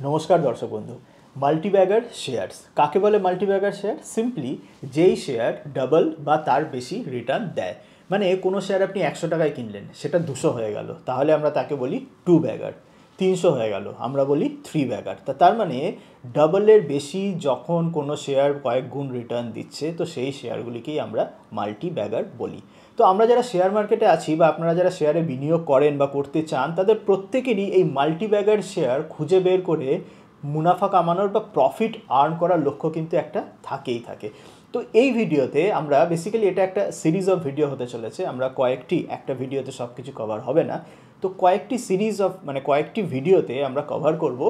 নমস্কার দর্শক বন্ধু। মাল্টিব্যাগার শেয়ারস কাকে বলে? মাল্টিব্যাগার শেয়ার সিম্পলি যেই শেয়ার ডাবল বা তার বেশি রিটার্ন দেয়। মানে কোনো শেয়ার আপনি 100 টাকায় কিনলেন, সেটা 200 হয়ে গেল, তাহলে আমরা তাকে বলি টু ব্যাগার। 300 হয়ে গেল, আমরা বলি থ্রি ব্যাগার। তার মানে ডাবলের বেশি যখন কোনো শেয়ার কয়েক গুণ রিটার্ন দিচ্ছে, তো সেই শেয়ারগুলিকেই আমরা মাল্টি ব্যাগার বলি। তো আমরা যারা শেয়ার মার্কেটে আছি বা আপনারা যারা শেয়ারে বিনিয়োগ করেন বা করতে চান, তাদের প্রত্যেকেরই এই মাল্টি ব্যাগার শেয়ার খুঁজে বের করে মুনাফা কামানোর বা প্রফিট আর্ন করার লক্ষ্য কিন্তু একটা থাকেই থাকে। তো এই ভিডিওতে আমরা বেসিক্যালি, এটা একটা সিরিজ অফ ভিডিও হতে চলেছে। আমরা একটা ভিডিওতে সব কিছু কভার হবে না, তো কয়েকটি সিরিজ অফ কয়েকটি ভিডিওতে আমরা কভার করব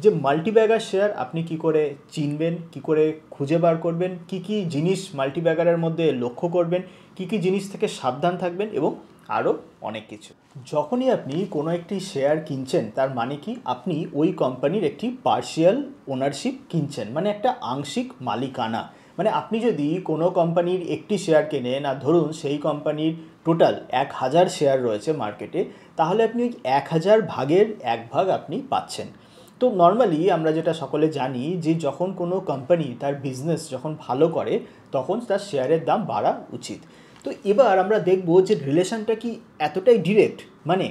যে মাল্টিব্যাগার শেয়ার আপনি কি করে চিনবেন, কি করে খুঁজে বার করবেন, কি কি জিনিস মাল্টিব্যাগারের মধ্যে লক্ষ্য করবেন, কি কি জিনিস থেকে সাবধান থাকবেন এবং আরও অনেক কিছু। যখনই আপনি কোনো একটি শেয়ার কিনছেন, তার মানে কি আপনি ওই কোম্পানির একটি পার্শিয়াল ওনারশিপ কিনছেন, মানে একটা আংশিক মালিকানা। মানে আপনি যদি কোনো কোম্পানির একটি শেয়ার কেনেন আর ধরুন সেই কোম্পানির টোটাল 1000 শেয়ার রয়েছে মার্কেটে, তাহলে আপনি ওই 1000 ভাগের 1 ভাগ আপনি পাচ্ছেন। তো নর্মালি আমরা যেটা সকলে জানি যে যখন কোনো কোম্পানি তার বিজনেস যখন ভালো করে, তখন তার শেয়ারের দাম বাড়া উচিত। তো এবার আমরা দেখব যে রিলেশনটা কি এতটাই ডিরেক্ট, মানে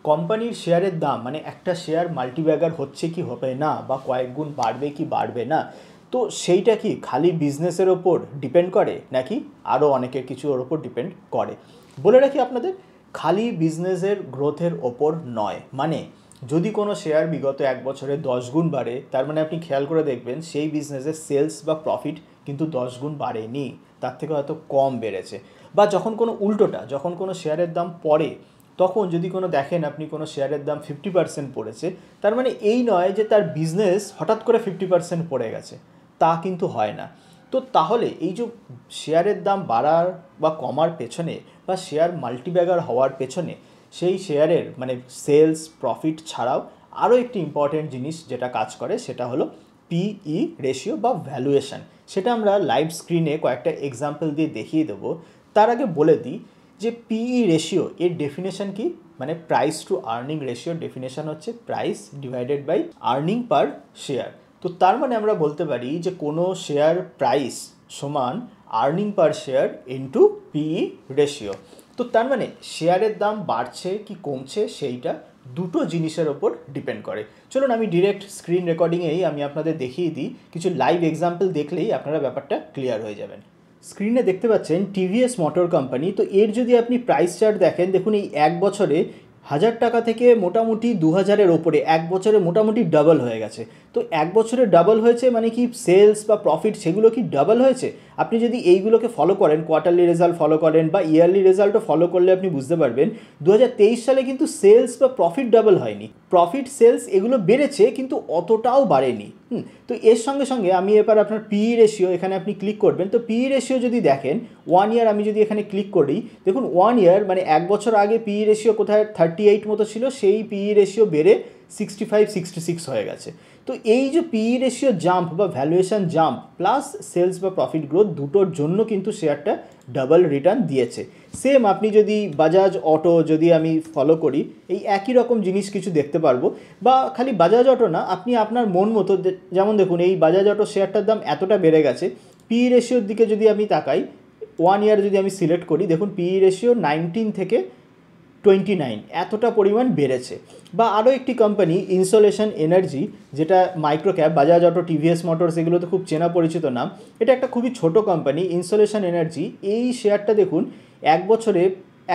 কোম্পানির শেয়ারের দাম, মানে একটা শেয়ার মাল্টিব্যাগার হচ্ছে কি হবে না, বা কয়েক গুণ বাড়বে কি বাড়বে না, তো সেইটা কি খালি বিজনেসের ওপর ডিপেন্ড করে নাকি আরও অনেকের কিছু ওর ওপর ডিপেন্ড করে। বলে রাখি আপনাদের, খালি বিজনেসের গ্রোথের ওপর নয়। মানে যদি কোনো শেয়ার বিগত 1 বছরে 10 গুণ বাড়ে, তার মানে আপনি খেয়াল করে দেখবেন সেই বিজনেসের সেলস বা প্রফিট কিন্তু 10 গুণ বাড়েনি, তার থেকে হয়তো কম বেড়েছে। বা যখন কোনো উল্টোটা, যখন কোনো শেয়ারের দাম পড়ে, তখন যদি দেখেন আপনি কোনো শেয়ারের দাম 50% পড়েছে, তার মানে এই নয় যে তার বিজনেস হঠাৎ করে 50% পড়ে গেছে, তা কিন্তু হয় না। তো তাহলে এই যে শেয়ারের দাম বাড়ার বা কমার পেছনে, বা শেয়ার মাল্টিব্যাগার হওয়ার পেছনে, সেই শেয়ারের সেলস প্রফিট ছাড়াও আরও একটি ইম্পর্টেন্ট জিনিস যেটা কাজ করে, সেটা হলো পিই রেশিও বা ভ্যালুয়েশন। সেটা আমরা লাইভ স্ক্রিনে কয়েকটা এক্সাম্পল দিয়ে দেখিয়ে দেবো। তার আগে বলে দিই যে পিই রেশিও এর ডেফিনেশন কি, মানে প্রাইস টু আর্নিং রেশিওর ডেফিনেশন হচ্ছে price divided by earning per share. তো তার মানে আমরা বলতে পারি যে কোনো শেয়ার প্রাইস সমান earning per share into PE ratio. তো তার মানে শেয়ারের দাম বাড়ছে কি কমছে, সেইটা দুটো জিনিসের ওপর ডিপেন্ড করে। চলুন আমি ডিরেক্ট স্ক্রিন রেকর্ডিংয়েই আমি আপনাদের দেখিয়ে দিই, কিছু লাইভ এক্সাম্পল দেখলেই আপনারা ব্যাপারটা ক্লিয়ার হয়ে যাবেন। স্ক্রিনে দেখতে পাচ্ছেন টিভিএস মোটর কোম্পানি। তো এর যদি আপনি প্রাইস চার্ট দেখেন, দেখুন এই 1 বছরে 1000 টাকা থেকে মোটামুটি 2000-এর ওপরে 1 বছরে মোটামুটি ডাবল হয়ে গেছে। তো 1 বছরে ডাবল হয়েছে মানে কি সেলস বা প্রফিট সেগুলো কি ডাবল হয়েছে? আপনি যদি এইগুলোকে ফলো করেন, কোয়ার্টারলি রেজাল্ট ফলো করেন বা ইয়ারলি রেজাল্টও ফলো করলে আপনি বুঝতে পারবেন 2023 সালে কিন্তু সেলস বা প্রফিট ডাবল হয়নি। প্রফিট সেলস এগুলো বেড়েছে কিন্তু অতটাও বাড়েনি। তো এর সঙ্গে সঙ্গে আমি এবার আপনার পিই রেশিও, এখানে আপনি ক্লিক করবেন। তো পিই রেশিও যদি দেখেন 1 ইয়ার, আমি যদি এখানে ক্লিক করি, দেখুন 1 ইয়ার মানে 1 বছর আগে পিই রেশিও কোথায় 38 মতো ছিল, সেই পিই রেশিও বেড়ে 65-66 হয়ে গেছে। তো এই যে পিই রেশিও জাম্প বা ভ্যালুয়েশন জাম্প প্লাস সেলস বা প্রফিট গ্রোথ, দুটোর জন্য কিন্তু শেয়ারটা ডাবল রিটার্ন দিয়েছে। সেম আপনি যদি বাজাজ অটো যদি আমি ফলো করি, এই একই রকম জিনিস কিছু দেখতে পারবো। বা খালি বাজাজ অটো না, আপনি আপনার মন মতো, যেমন দেখুন এই বাজাজ অটো শেয়ারটার দাম এতটা বেড়ে গেছে, পিই রেশিওর দিকে যদি আমি তাকাই, 1 ইয়ার যদি আমি সিলেক্ট করি, দেখুন পিই রেশিও 19 থেকে 29 এতটা পরিমাণ বেড়েছে। বা আরও একটি কোম্পানি ইনসোলেশন এনার্জি, যেটা micro cap, Bajaj auto TVS motors এগুলো তো খুব চেনা পরিচিত নাম, এটা একটা খুবই ছোট কোম্পানি ইনসোলেশন এনার্জি। এই শেয়ারটা দেখুন 1 বছরে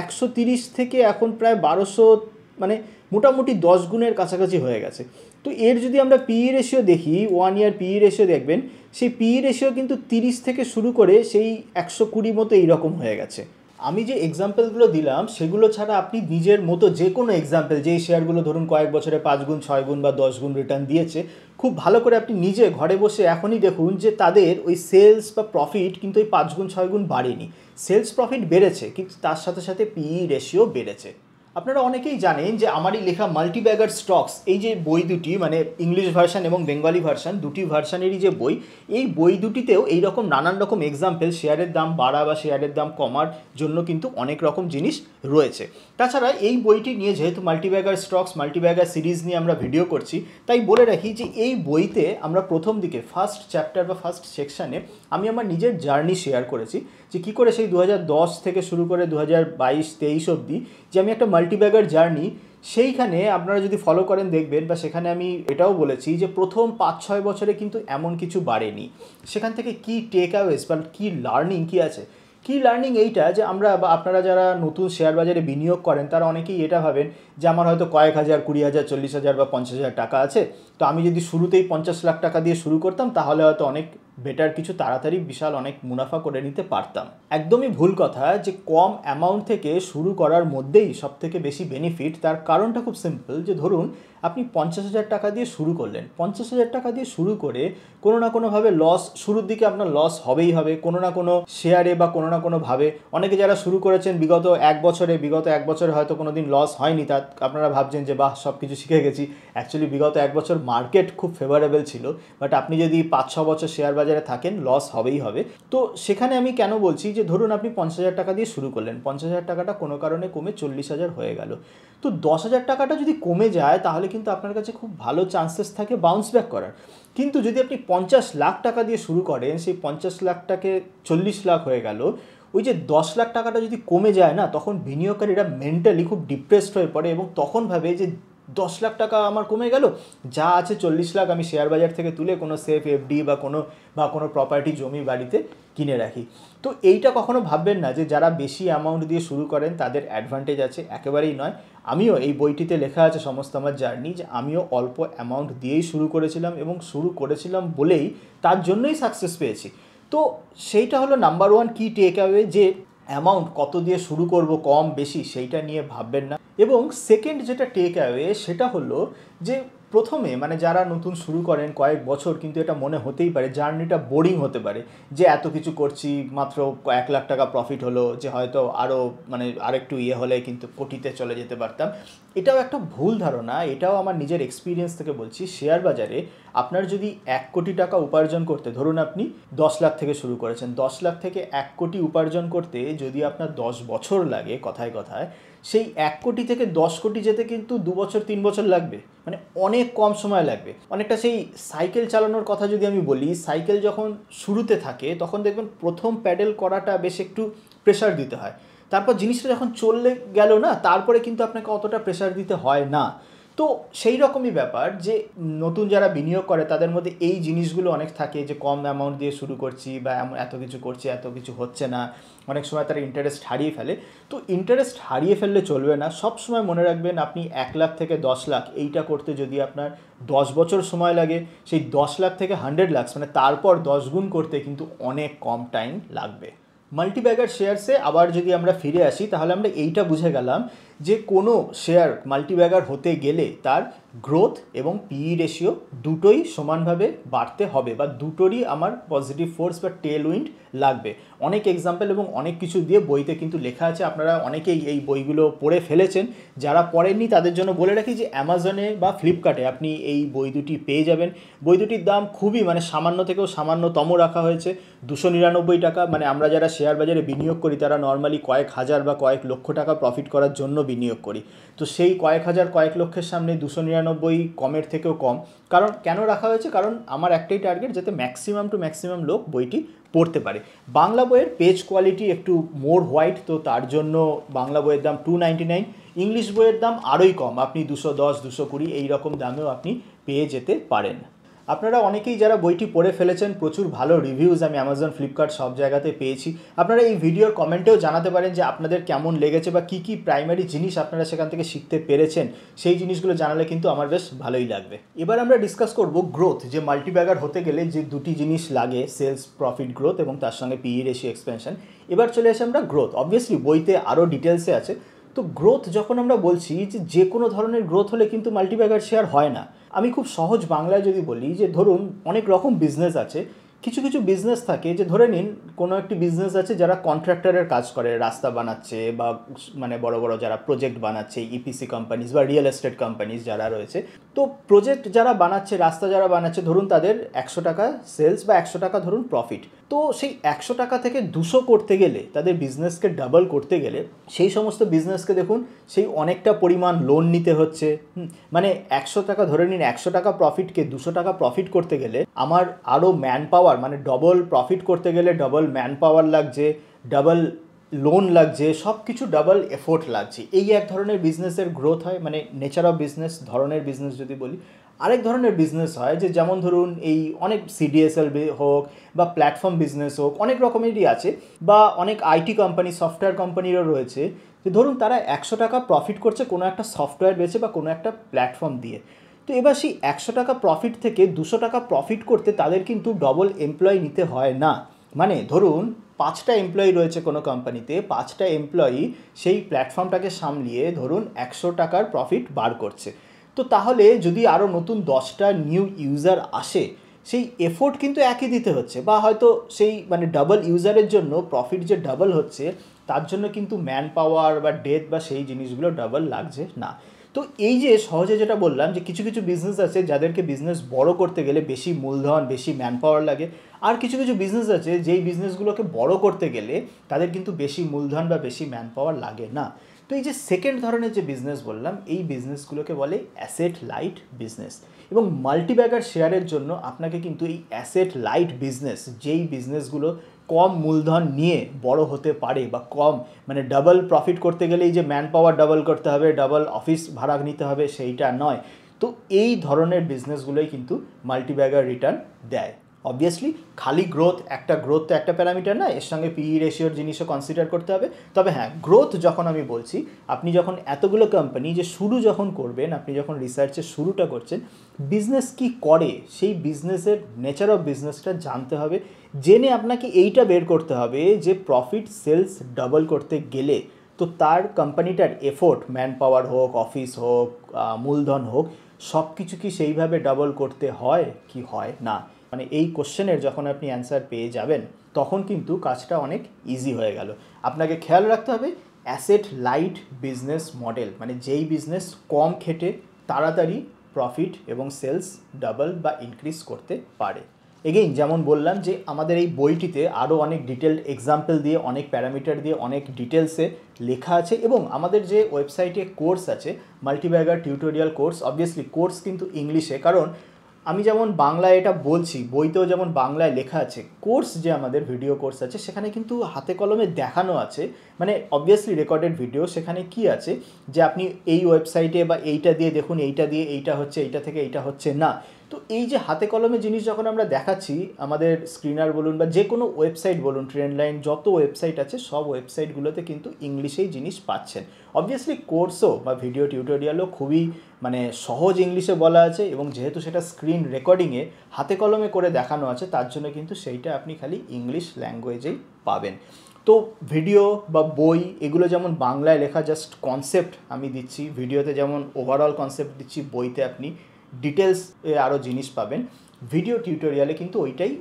130 থেকে এখন প্রায় 1200, মানে মোটামুটি 10 গুণের কাছাকাছি হয়ে গেছে। তো এর যদি আমরা পিই রেশিও দেখি, 1 ইয়ার পিই রেশিও দেখবেন, সেই পিই রেশিও কিন্তু 30 থেকে শুরু করে সেই 120 মতো এইরকম হয়ে গেছে। আমি যে এক্সাম্পলগুলো দিলাম সেগুলো ছাড়া আপনি নিজের মতো যে কোনো এক্সাম্পল, যেই শেয়ারগুলো ধরুন কয়েক বছরে 5 গুণ 6 গুণ বা 10 গুণ রিটার্ন দিয়েছে, খুব ভালো করে আপনি নিজে ঘরে বসে এখনই দেখুন যে তাদের ওই সেলস বা প্রফিট কিন্তু ওই 5 গুণ 6 গুণ বাড়েনি। সেলস প্রফিট বেড়েছে, কিন্তু তার সাথে সাথে পিই রেশিও বেড়েছে। আপনারা অনেকেই জানেন যে আমারই লেখা মাল্টিব্যাগার স্টকস, এই যে বই দুটি, মানে ইংলিশ ভার্সান এবং বেঙ্গলি ভার্সান, দুটি ভার্সানেরই যে বই, এই বই দুটিতেও এইরকম নানান রকম এক্সাম্পল শেয়ারের দাম বাড়া বা শেয়ারের দাম কমার জন্য কিন্তু অনেক রকম জিনিস রয়েছে। তাছাড়া এই বইটি নিয়ে যেহেতু মাল্টিব্যাগার স্টকস মাল্টিব্যাগার সিরিজ নিয়ে আমরা ভিডিও করছি, তাই বলে রাখি যে এই বইতে আমরা প্রথম দিকে ফার্স্ট চ্যাপ্টার বা ফার্স্ট সেকশানে আমি আমার নিজের জার্নি শেয়ার করেছি, যে কী করে সেই 2010 থেকে শুরু করে 2022-23 অবধি যে আমি একটা মাল্টিব্যাগার জার্নি, সেইখানে আপনারা যদি ফলো করেন দেখবেন, বা সেখানে আমি এটাও বলেছি যে প্রথম 5-6 বছরে কিন্তু এমন কিছু বাড়েনি। সেখান থেকে কী টেক অ্যাওয়েজ বা কী লার্নিং কী আছে, কি লার্নিং এইটা যে আমরা বা আপনারা যারা নতুন শেয়ার বাজারে বিনিয়োগ করেন তারা অনেকেই এটা ভাবেন যে আমার হয়তো কয়েক হাজার, 20,000, 40,000 বা 50,000 টাকা আছে, তো আমি যদি শুরুতেই 50 লাখ টাকা দিয়ে শুরু করতাম তাহলে হয়তো অনেক বেটার কিছু তাড়াতাড়ি বিশাল অনেক মুনাফা করে নিতে পারতাম। একদমই ভুল কথা যে কম অ্যামাউন্ট থেকে শুরু করার মধ্যেই সবথেকে বেশি বেনিফিট। তার কারণটা খুব সিম্পল, যে ধরুন আপনি 50,000 টাকা দিয়ে শুরু করলেন, 50,000 টাকা দিয়ে শুরু করে কোনো না কোনোভাবে লস, শুরুর দিকে আপনার লস হবেই হবে কোনো না কোনো শেয়ারে বা কোনো না কোনোভাবে। অনেকে যারা শুরু করেছেন বিগত এক বছরে হয়তো কোনো দিন লস হয়নি, তা আপনারা ভাবছেন যে বাহ সব কিছু শিখে গেছি। অ্যাকচুয়ালি বিগত এক বছর মার্কেট খুব ফেভারেবল ছিল, বাট আপনি যদি 5-6 বছর শেয়ার বাজারে থাকেন লস হবেই হবে। তো সেখানে আমি কেন বলছি যে ধরুন আপনি 50,000 টাকা দিয়ে শুরু করলেন, 50,000 টাকাটা কোনো কারণে কমে 40,000 হয়ে গেল, তো 10,000 টাকাটা যদি কমে যায় তাহলে কিন্তু আপনার কাছে খুব ভালো চান্সেস থাকে বাউন্স ব্যাক করার। কিন্তু যদি আপনি 50 লাখ টাকা দিয়ে শুরু করেন, সেই 50 লাখটাকে 40 লাখ হয়ে গেল, ওই যে 10 লাখ টাকাটা যদি কমে যায় না, তখন বিনিয়োগকারীরা মেন্টালি খুব ডিপ্রেসড হয়ে পড়ে এবং তখন ভাবে যে 10 লাখ টাকা আমার কমে গেল, যা আছে 40 লাখ আমি শেয়ার বাজার থেকে তুলে কোনো সেফ এফডি বা কোনো প্রপার্টি জমি বাড়িতে কিনে রাখি। তো এইটা কখনো ভাববেন না যে যারা বেশি অ্যামাউন্ট দিয়ে শুরু করেন তাদের অ্যাডভান্টেজ আছে, একেবারেই নয়। আমিও এই বইটিতে লেখা আছে সমস্ত আমার জার্নি, যে আমিও অল্প অ্যামাউন্ট দিয়েই শুরু করেছিলাম এবং শুরু করেছিলাম বলেই তার জন্যই সাকসেস পেয়েছি। তো সেইটা হলো নাম্বার 1 কি টেক অ্যাওয়ে, যে অ্যামাউন্ট কত দিয়ে শুরু করব, কম বেশি সেইটা নিয়ে ভাববেন না। এবং সেকেন্ড যেটা টেক অ্যাওয়ে সেটা হলো যে প্রথমে মানে যারা নতুন শুরু করেন কয়েক বছর, কিন্তু এটা মনে হতেই পারে জার্নিটা বোরিং হতে পারে, যে এত কিছু করছি মাত্র 1 লাখ টাকা প্রফিট হলো, যে হয়তো আরও মানে আরেকটু হলে কিন্তু কোটিতে চলে যেতে পারতাম। এটাও একটা ভুল ধারণা, এটাও আমার নিজের এক্সপিরিয়েন্স থেকে বলছি। শেয়ার বাজারে আপনার যদি 1 কোটি টাকা উপার্জন করতে, ধরুন আপনি 10 লাখ থেকে শুরু করেছেন, 10 লাখ থেকে 1 কোটি উপার্জন করতে যদি আপনার 10 বছর লাগে, কথায় কথায় সেই 1 কোটি থেকে 10 কোটি যেতে কিন্তু 2 বছর 3 বছর লাগবে, মানে অনেক কম সময় লাগবে। অনেকটা সেই সাইকেল চালানোর কথা যদি আমি বলি, সাইকেল যখন শুরুতে থাকে তখন দেখবেন প্রথম প্যাডেল করাটা বেশ একটু প্রেশার দিতে হয়, তারপর জিনিসটা যখন চললে গেল না, তারপরে কিন্তু আপনাকে অতটা প্রেশার দিতে হয় না। তো সেই রকমই ব্যাপার যে নতুন যারা বিনিয়োগ করে তাদের মধ্যে এই জিনিসগুলো অনেক থাকে, যে কম অ্যামাউন্ট দিয়ে শুরু করছি বা এত কিছু করছি, এত কিছু হচ্ছে না, অনেক সময় তারা ইন্টারেস্ট হারিয়ে ফেলে। তো ইন্টারেস্ট হারিয়ে ফেললে চলবে না, সব সময় মনে রাখবেন আপনি 1 লাখ থেকে 10 লাখ এইটা করতে যদি আপনার 10 বছর সময় লাগে, সেই 10 লাখ থেকে 100 লাখ মানে তারপর 10 গুণ করতে কিন্তু অনেক কম টাইম লাগবে। মাল্টিব্যাগার শেয়ারসে আবার যদি আমরা ফিরে আসি, তাহলে আমরা এইটা বুঝে গেলাম যে কোনো শেয়ার মাল্টিব্যাগার হতে গেলে তার গ্রোথ এবং পিই রেশিও দুটোই সমানভাবে বাড়তে হবে, বা দুটোরই আমার পজিটিভ ফোর্স বা টেল উইন্ড লাগবে। অনেক এক্সাম্পল এবং অনেক কিছু দিয়ে বইতে কিন্তু লেখা আছে, আপনারা অনেকেই এই বইগুলো পড়ে ফেলেছেন। যারা পড়েননি তাদের জন্য বলে রাখি যে অ্যামাজনে বা ফ্লিপকার্টে আপনি এই বই দুটি পেয়ে যাবেন। বই দুটির দাম খুবই মানে সামান্য থেকেও সামান্যতম রাখা হয়েছে, 299 টাকা। মানে আমরা যারা শেয়ার বাজারে বিনিয়োগ করি তারা নর্মালি কয়েক হাজার বা কয়েক লক্ষ টাকা প্রফিট করার জন্য বিনিয়োগ করি, তো সেই কয়েক হাজার কয়েক লক্ষের সামনে 299 কমের থেকেও কম। কারণ কেন রাখা হয়েছে, কারণ আমার একটাই টার্গেট যাতে ম্যাক্সিমাম টু ম্যাক্সিমাম লোক বইটি পড়তে পারে। বাংলা বইয়ের পেজ কোয়ালিটি একটু মোর হোয়াইট, তো তার জন্য বাংলা বইয়ের দাম 299, ইংলিশ বইয়ের দাম আরোই কম, আপনি 210, 220 এই রকম দামেও আপনি পেয়ে যেতে পারেন। আপনারা অনেকেই যারা বইটি পড়ে ফেলেছেন, প্রচুর ভালো রিভিউজ আমি অ্যামাজন, ফ্লিপকার্ট সব জায়গাতে পেয়েছি। আপনারা এই ভিডিওর কমেন্টেও জানাতে পারেন যে আপনাদের কেমন লেগেছে বা কী কী প্রাইমারি জিনিস আপনারা সেখান থেকে শিখতে পেরেছেন, সেই জিনিসগুলো জানালে কিন্তু আমার বেশ ভালোই লাগবে। এবার আমরা ডিসকাস করব গ্রোথ, যে মাল্টিব্যাগার হতে গেলে যে দুটি জিনিস লাগে, সেলস প্রফিট গ্রোথ এবং তার সঙ্গে পিই রেশিও এক্সপেনশন। এবার চলে আসে আমরা গ্রোথ, অবভিয়াসলি বইতে আরও ডিটেলসে আছে। তো গ্রোথ যখন আমরা বলছি যে কোনো ধরনের গ্রোথ হলে কিন্তু মাল্টিব্যাগার শেয়ার হয় না। আমি খুব সহজ বাংলায় যদি বলি, যে ধরুন অনেক রকম বিজনেস আছে, কিছু কিছু বিজনেস থাকে যে ধরে নিন কোনো একটি বিজনেস আছে যারা কন্ট্রাক্টরের কাজ করে, রাস্তা বানাচ্ছে বা মানে বড় বড় যারা প্রজেক্ট বানাচ্ছে, ইপিসি কোম্পানিজ বা রিয়েল এস্টেট কোম্পানিজ যারা রয়েছে, তো প্রজেক্ট যারা বানাচ্ছে, রাস্তা যারা বানাচ্ছে, ধরুন তাদের 100 টাকা সেলস বা 100 টাকা ধরুন প্রফিট। তো সেই 100 টাকা থেকে 200 করতে গেলে, তাদের বিজনেসকে ডাবল করতে গেলে সেই সমস্ত বিজনেসকে দেখুন সেই অনেকটা পরিমাণ লোন নিতে হচ্ছে। মানে 100 টাকা ধরে নিন, 100 টাকা প্রফিটকে 200 টাকা প্রফিট করতে গেলে আমার আরও ম্যান পাওয়ার, মানে ডবল প্রফিট করতে গেলে ডবল ম্যান পাওয়ার লাগছে, ডাবল লোন লাগছে, সব কিছু ডাবল এফোর্ট লাগছে। এই এক ধরনের বিজনেসের গ্রোথ হয়, মানে নেচার অফ বিজনেস ধরনের বিজনেস যদি বলি। আরেক ধরনের বিজনেস হয় যে যেমন ধরুন এই অনেক সিডিএসএল হোক বা প্ল্যাটফর্ম বিজনেস হোক, অনেক রকমেরই আছে, বা অনেক আইটি কোম্পানি, সফটওয়্যার কোম্পানিরও রয়েছে, যে ধরুন তারা 100 টাকা প্রফিট করছে কোনো একটা সফটওয়্যার বেচে বা কোনো একটা প্ল্যাটফর্ম দিয়ে। তো এবার সেই 100 টাকা প্রফিট থেকে 200 টাকা প্রফিট করতে তাদের কিন্তু ডবল এমপ্লয়ি নিতে হয় না। মানে ধরুন 5টা এমপ্লয়ি রয়েছে কোনো কোম্পানিতে, 5টা এমপ্লয়ি সেই প্ল্যাটফর্মটাকে সামলিয়ে ধরুন 100 টাকার প্রফিট বার করছে। তো তাহলে যদি আরও নতুন 10টা নিউ ইউজার আসে, সেই এফোর্ট কিন্তু একই দিতে হচ্ছে, বা হয়তো সেই মানে ডাবল ইউজারের জন্য প্রফিট যে ডাবল হচ্ছে তার জন্য কিন্তু ম্যান পাওয়ার বা ডেথ বা সেই জিনিসগুলো ডাবল লাগছে না। তো এই যে সহজে যেটা বললাম যে কিছু কিছু বিজনেস আছে যাদেরকে বিজনেস বড় করতে গেলে বেশি মূলধন, বেশি ম্যান পাওয়ার লাগে, আর কিছু কিছু বিজনেস আছে যেই বিজনেসগুলোকে বড় করতে গেলে তাদের কিন্তু বেশি মূলধন বা বেশি ম্যান পাওয়ার লাগে না। তো এই যে সেকেন্ড ধরনের যে বিজনেস বললাম, এই বিজনেসগুলোকে বলে অ্যাসেট লাইট বিজনেস। এবং মাল্টিব্যাগার শেয়ারের জন্য আপনাকে কিন্তু এই অ্যাসেট লাইট বিজনেস, যেই বিজনেসগুলো কম মূলধন নিয়ে বড় হতে পারে বা কম মানে ডাবল প্রফিট করতে গেলে এই যে ম্যান পাওয়ার ডাবল করতে হবে, ডাবল অফিস ভাড়া নিতে হবে, সেইটা নয়। তো এই ধরনের বিজনেসগুলোই কিন্তু মাল্টিব্যাগার রিটার্ন দেয়। অবভিয়াসলি খালি গ্রোথ তো একটা প্যারামিটার না, এর সঙ্গে পিই রেশিওর জিনিসও কনসিডার করতে হবে। তবে হ্যাঁ, গ্রোথ যখন আমি বলছি, আপনি যখন এতগুলো কোম্পানি যে শুরু যখন করবেন, আপনি যখন রিসার্চের শুরুটা করছেন, বিজনেস কি করে সেই বিজনেসের নেচার অফ বিজনেসটা জানতে হবে। জেনে আপনাকে এইটা বের করতে হবে যে প্রফিট সেলস ডাবল করতে গেলে তো তার কোম্পানিটার এফোর্ট, ম্যান পাওয়ার হোক, অফিস হোক, মূলধন হোক, সব কিছু কি সেইভাবে ডাবল করতে হয় কি হয় না। মানে এই কোশ্চেনের যখন আপনি অ্যান্সার পেয়ে যাবেন তখন কিন্তু কাজটা অনেক ইজি হয়ে গেল। আপনাকে খেয়াল রাখতে হবে অ্যাসেট লাইট বিজনেস মডেল, মানে যেই বিজনেস কম খেটে তাড়াতাড়ি প্রফিট এবং সেলস ডাবল বা ইনক্রিজ করতে পারে। এগেইন যেমন বললাম যে আমাদের এই বইটিতে আরও অনেক ডিটেলড এক্সাম্পল দিয়ে, অনেক প্যারামিটার দিয়ে, অনেক ডিটেলসে লেখা আছে। এবং আমাদের যে ওয়েবসাইটে কোর্স আছে multibagger tutorial course, obviously course কিন্তু ইংলিশে, কারণ আমি যেমন বাংলায় এটা বলছি, বইতেও যেমন বাংলায় লেখা আছে, কোর্স যে আমাদের ভিডিও কোর্স আছে সেখানে কিন্তু হাতে কলমে দেখানো আছে, মানে অবভিয়াসলি রেকর্ডেড ভিডিও। সেখানে কি আছে যে আপনি এই ওয়েবসাইটে বা এইটা দিয়ে দেখুন, এইটা দিয়ে এইটা হচ্ছে, এইটা থেকে এইটা হচ্ছে না। তো এই যে হাতে কলমে জিনিস যখন আমরা দেখাচ্ছি, আমাদের স্ক্রিনার বলুন বা যে কোনো ওয়েবসাইট বলুন, ট্রেন্ড লাইন, যত ওয়েবসাইট আছে সব ওয়েবসাইটগুলোতে কিন্তু ইংলিশেই জিনিস পাচ্ছেন। অবভিয়াসলি কোর্সও বা ভিডিও টিউটোরিয়ালও খুবই মানে সহজ ইংলিশে বলা আছে, এবং যেহেতু সেটা স্ক্রিন রেকর্ডিংয়ে হাতে কলমে করে দেখানো আছে তার জন্য কিন্তু সেইটা আপনি খালি ইংলিশ ল্যাঙ্গুয়েজেই পাবেন। তো ভিডিও বা বই এগুলো যেমন বাংলায় লেখা জাস্ট কনসেপ্ট আমি দিচ্ছি, ভিডিওতে যেমন ওভারঅল কনসেপ্ট দিচ্ছি, বইতে আপনি ডিটেলসে আরও জিনিস পাবেন। ভিডিও টিউটোরিয়ালে কিন্তু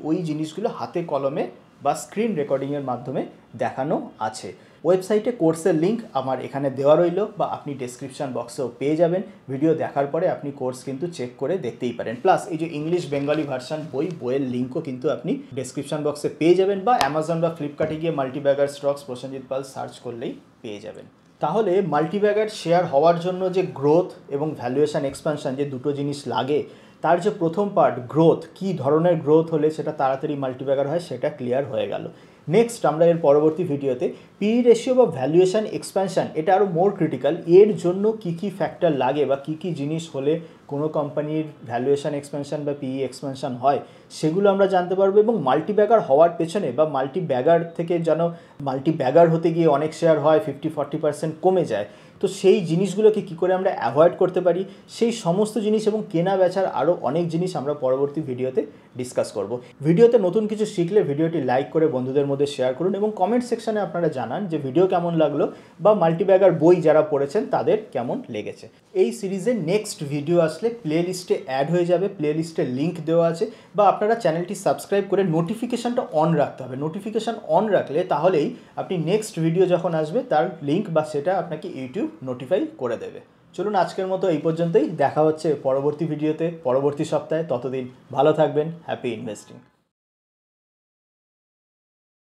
ওই জিনিসগুলো হাতে কলমে বা স্ক্রিন রেকর্ডিংয়ের মাধ্যমে দেখানো আছে। ওয়েবসাইটে কোর্সের লিঙ্ক আমার এখানে দেওয়া রইল, বা আপনি ডেসক্রিপশান বক্সেও পেয়ে যাবেন। ভিডিও দেখার পরে আপনি কোর্স কিন্তু চেক করে দেখতেই পারেন। প্লাস এই যে ইংলিশ বেঙ্গলি ভার্সান বইয়ের লিঙ্কও কিন্তু আপনি ডেসক্রিপশান বক্সে পেয়ে যাবেন, বা অ্যামাজন বা ফ্লিপকার্টে গিয়ে মাল্টিব্যাগার স্টকস প্রসেনজিৎ পাল সার্চ করলেই পেয়ে যাবেন। তাহলে মাল্টিব্যাগার শেয়ার হওয়ার জন্য যে গ্রোথ এবং ভ্যালুয়েশন এক্সপানশন যে দুটো জিনিস লাগে, তার যে প্রথম পার্ট গ্রোথ, কী ধরনের গ্রোথ হলে সেটা তাড়াতাড়ি মাল্টিব্যাগার হয়, সেটা ক্লিয়ার হয়ে গেল। নেক্সট আমরা এর পরবর্তী ভিডিওতে পিই রেশিও বা ভ্যালুয়েশন এক্সপ্যানশন, এটা আরও মোর ক্রিটিক্যাল, এর জন্য কী কী ফ্যাক্টর লাগে বা কী কী জিনিস হলে কোনো কোম্পানির ভ্যালুয়েশন এক্সপ্যানশন বা পিই এক্সপ্যানশন হয়, সেগুলো আমরা জানতে পারবো। এবং মাল্টিব্যাগার হওয়ার পেছনে বা মাল্টিব্যাগার থেকে যেন মাল্টিব্যাগার হতে গিয়ে অনেক শেয়ার হয় 50-40% কমে যায়, তো সেই জিনিসগুলোকে কী করে আমরা অ্যাভয়েড করতে পারি, সেই সমস্ত জিনিস এবং কেনা বেচার আরও অনেক জিনিস আমরা পরবর্তী ভিডিওতে ডিসকাস করব। ভিডিওতে নতুন কিছু শিখলে ভিডিওটি লাইক করে বন্ধুদের মধ্যে শেয়ার করুন, এবং কমেন্ট সেকশানে আপনারা জানান যে ভিডিও কেমন লাগলো বা মাল্টিব্যাগার বই যারা পড়েছেন তাদের কেমন লেগেছে। এই সিরিজের নেক্সট ভিডিও আসলে প্লে লিস্টে অ্যাড হয়ে যাবে, প্লে লিস্টে লিঙ্ক দেওয়া আছে, বা আপনারা চ্যানেলটি সাবস্ক্রাইব করে নোটিফিকেশানটা অন রাখতে হবে। নোটিফিকেশান অন রাখলে তাহলেই আপনি নেক্সট ভিডিও যখন আসবে তার লিঙ্ক বা সেটা আপনাকে ইউটিউব নোটিফাই করে দেবে। চলুন আজকের মতো এই পর্যন্তই, দেখা হচ্ছে পরবর্তী ভিডিওতে পরবর্তী সপ্তাহে। ততদিন ভালো থাকবেন, হ্যাপি ইনভেস্টিং।